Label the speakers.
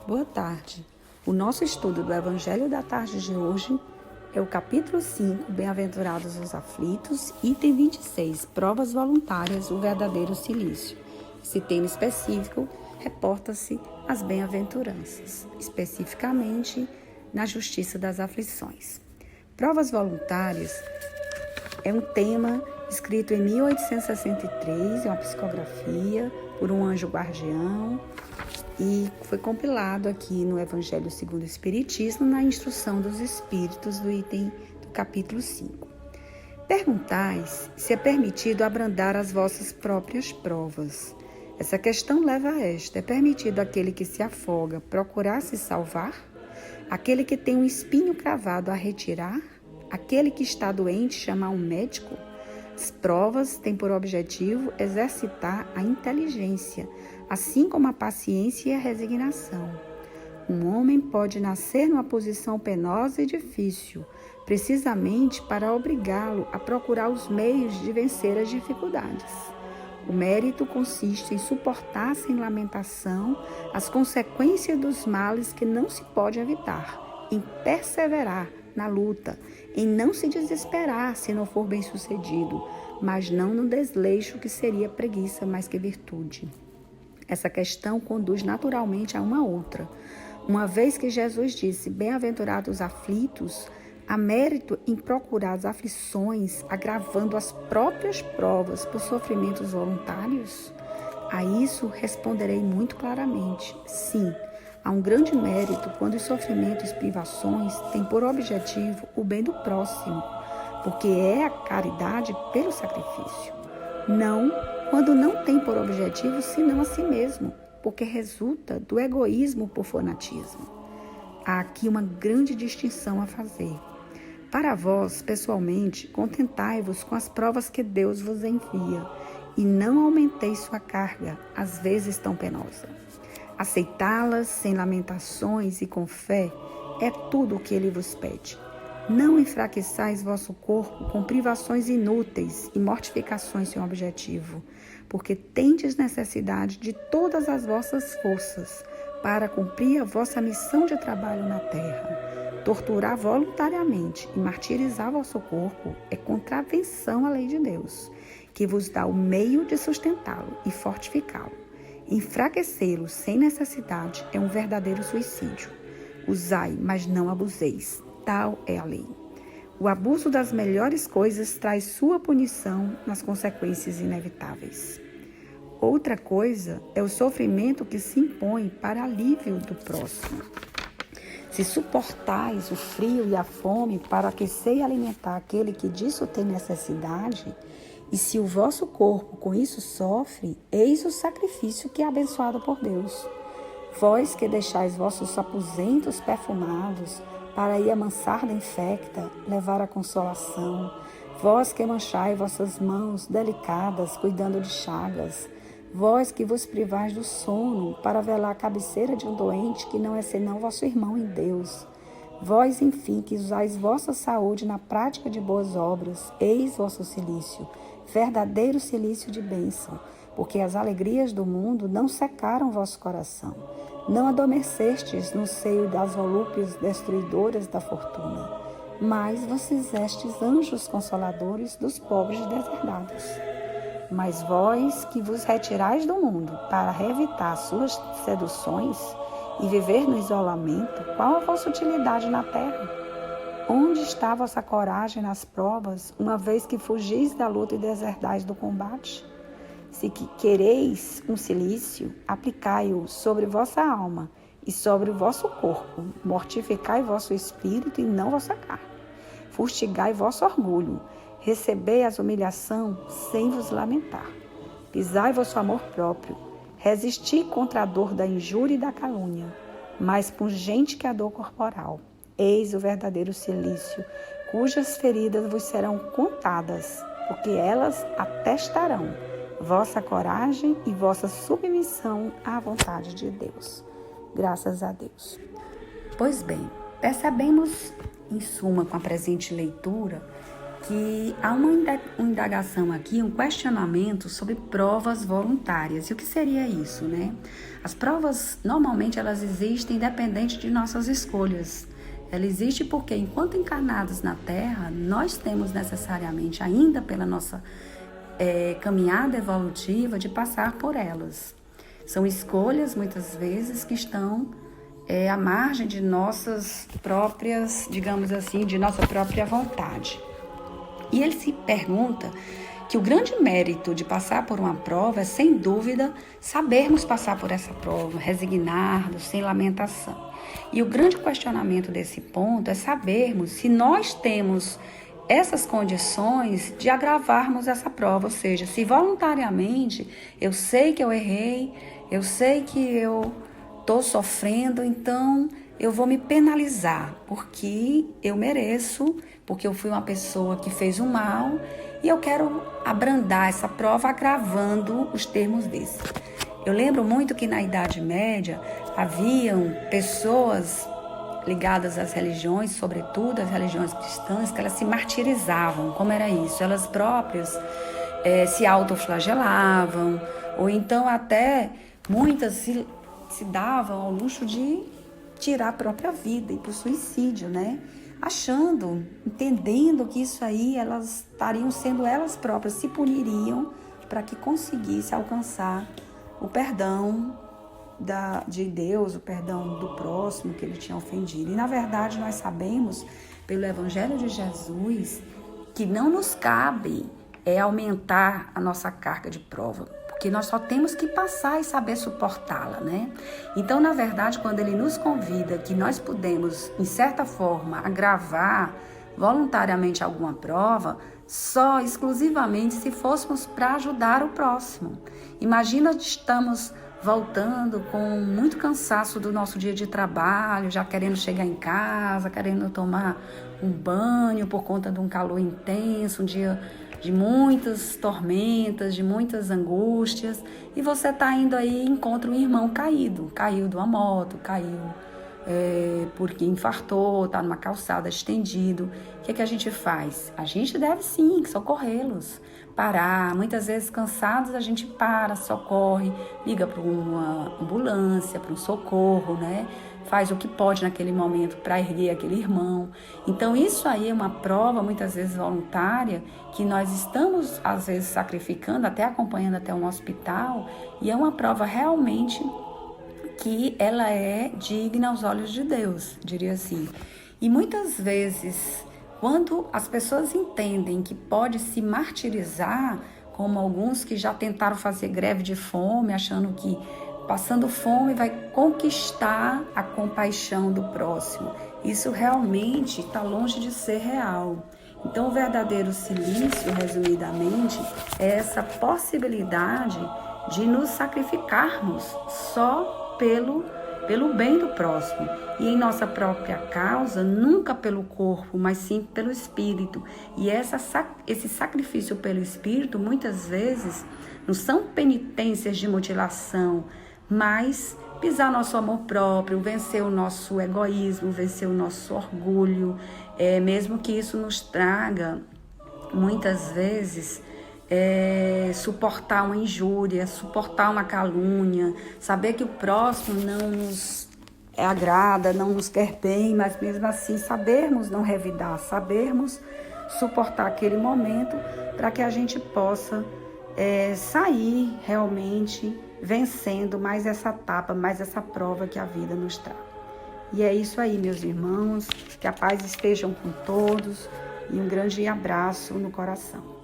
Speaker 1: Boa tarde. O nosso estudo do Evangelho da tarde de hoje é o capítulo 5, Bem-aventurados os aflitos, item 26, Provas voluntárias, o verdadeiro cilício. Esse tema específico reporta-se às bem-aventuranças, especificamente na justiça das aflições. Provas voluntárias é um tema escrito em 1863, é uma psicografia por um anjo guardião, e foi compilado aqui no Evangelho segundo o Espiritismo, na Instrução dos Espíritos, do item do capítulo 5. Perguntais se é permitido abrandar as vossas próprias provas. Essa questão leva a esta: é permitido àquele que se afoga procurar se salvar? Aquele que tem um espinho cravado a retirar? Aquele que está doente chamar um médico? As provas têm por objetivo exercitar a inteligência, assim como a paciência e a resignação. Um homem pode nascer numa posição penosa e difícil, precisamente para obrigá-lo a procurar os meios de vencer as dificuldades. O mérito consiste em suportar sem lamentação as consequências dos males que não se pode evitar, em perseverar na luta, em não se desesperar se não for bem-sucedido, mas não no desleixo que seria preguiça mais que virtude. Essa questão conduz naturalmente a uma outra. Uma vez que Jesus disse: bem-aventurados os aflitos, há mérito em procurar as aflições, agravando as próprias provas por sofrimentos voluntários? A isso responderei muito claramente: sim. Há um grande mérito quando os sofrimentos e privações têm por objetivo o bem do próximo, porque é a caridade pelo sacrifício. Não quando não tem por objetivo senão a si mesmo, porque resulta do egoísmo por fanatismo. Há aqui uma grande distinção a fazer. Para vós, pessoalmente, contentai-vos com as provas que Deus vos envia e não aumenteis sua carga, às vezes tão penosa. Aceitá-las sem lamentações e com fé é tudo o que Ele vos pede. Não enfraqueçais vosso corpo com privações inúteis e mortificações sem objetivo, porque tendes necessidade de todas as vossas forças para cumprir a vossa missão de trabalho na terra. Torturar voluntariamente e martirizar vosso corpo é contravenção à lei de Deus, que vos dá o meio de sustentá-lo e fortificá-lo. Enfraquecê-lo sem necessidade é um verdadeiro suicídio. Usai, mas não abuseis. Tal é a lei. O abuso das melhores coisas traz sua punição nas consequências inevitáveis. Outra coisa é o sofrimento que se impõe para alívio do próximo. Se suportais o frio e a fome para aquecer e alimentar aquele que disso tem necessidade, e se o vosso corpo com isso sofre, eis o sacrifício que é abençoado por Deus. Vós que deixais vossos aposentos perfumados para ir amansar da infecta, levar a consolação, vós que manchai vossas mãos delicadas cuidando de chagas, vós que vos privais do sono para velar a cabeceira de um doente que não é senão vosso irmão em Deus, vós, enfim, que usais vossa saúde na prática de boas obras, eis vosso cilício, verdadeiro cilício de bênção, porque as alegrias do mundo não secaram vosso coração, não adormecestes no seio das volúpias destruidoras da fortuna, mas vos fizestes anjos consoladores dos pobres deserdados. Mas vós que vos retirais do mundo para reevitar suas seduções e viver no isolamento, qual a vossa utilidade na terra? Onde está a vossa coragem nas provas, uma vez que fugis da luta e deserdais do combate? Se quereis um cilício, aplicai-o sobre vossa alma e sobre o vosso corpo. Mortificai vosso espírito e não vossa carne. Fustigai vosso orgulho. Recebei as humilhação sem vos lamentar. Pisai vosso amor próprio. Resisti contra a dor da injúria e da calúnia, mais pungente que a dor corporal. Eis o verdadeiro cilício, cujas feridas vos serão contadas, porque elas atestarão vossa coragem e vossa submissão à vontade de Deus. Graças a Deus. Pois bem, percebemos, em suma, com a presente leitura, que há uma indagação aqui, um questionamento sobre provas voluntárias. E o que seria isso, né? As provas, normalmente, elas existem independente de nossas escolhas. Ela existe porque, enquanto encarnados na Terra, nós temos necessariamente, ainda pela nossa caminhada evolutiva, de passar por elas. São escolhas, muitas vezes, que estão à margem de nossas próprias, digamos assim, de nossa própria vontade. E ele se pergunta que o grande mérito de passar por uma prova é, sem dúvida, sabermos passar por essa prova, resignados, sem lamentação. E o grande questionamento desse ponto é sabermos se nós temos essas condições de agravarmos essa prova, ou seja, se voluntariamente eu sei que eu errei, eu sei que eu estou sofrendo, então eu vou me penalizar, porque eu mereço, porque eu fui uma pessoa que fez o mal e eu quero abrandar essa prova agravando os termos desse. Eu lembro muito que na Idade Média haviam pessoas ligadas às religiões, sobretudo às religiões cristãs, que elas se martirizavam. Como era isso? Elas próprias se autoflagelavam, ou então até muitas se davam ao luxo de tirar a própria vida, ir para o suicídio, né? Achando, entendendo que isso aí elas estariam sendo elas próprias, se puniriam para que conseguisse alcançar o perdão de Deus, o perdão do próximo que ele tinha ofendido. E na verdade nós sabemos, pelo Evangelho de Jesus, que não nos cabe aumentar a nossa carga de prova, porque nós só temos que passar e saber suportá-la, né? Então, na verdade, quando ele nos convida que nós podemos, em certa forma, agravar voluntariamente alguma prova, só exclusivamente se fôssemos para ajudar o próximo. Imagina, estamos voltando com muito cansaço do nosso dia de trabalho, já querendo chegar em casa, querendo tomar um banho por conta de um calor intenso, um dia de muitas tormentas, de muitas angústias, e você está indo aí e encontra um irmão caído, caiu de uma moto, caiu porque infartou, está numa calçada estendido. O que a gente faz? A gente deve sim socorrê-los, parar. Muitas vezes cansados a gente para, socorre, liga para uma ambulância, para um socorro, né? Faz o que pode naquele momento para erguer aquele irmão. Então isso aí é uma prova muitas vezes voluntária que nós estamos às vezes sacrificando, até acompanhando até um hospital, e é uma prova realmente que ela é digna aos olhos de Deus, diria assim. E muitas vezes, quando as pessoas entendem que pode se martirizar, como alguns que já tentaram fazer greve de fome, achando que passando fome vai conquistar a compaixão do próximo, isso realmente está longe de ser real. Então, o verdadeiro silício, resumidamente, é essa possibilidade de nos sacrificarmos só pelo bem do próximo e em nossa própria causa, nunca pelo corpo, mas sim pelo espírito. E esse sacrifício pelo espírito, muitas vezes, não são penitências de mutilação, mas pisar nosso amor próprio, vencer o nosso egoísmo, vencer o nosso orgulho, mesmo que isso nos traga, muitas vezes, suportar uma injúria, suportar uma calúnia, saber que o próximo não nos agrada, não nos quer bem, mas mesmo assim sabermos não revidar, sabermos suportar aquele momento para que a gente possa sair realmente vencendo mais essa etapa, mais essa prova que a vida nos traz. E é isso aí, meus irmãos, que a paz esteja com todos e um grande abraço no coração.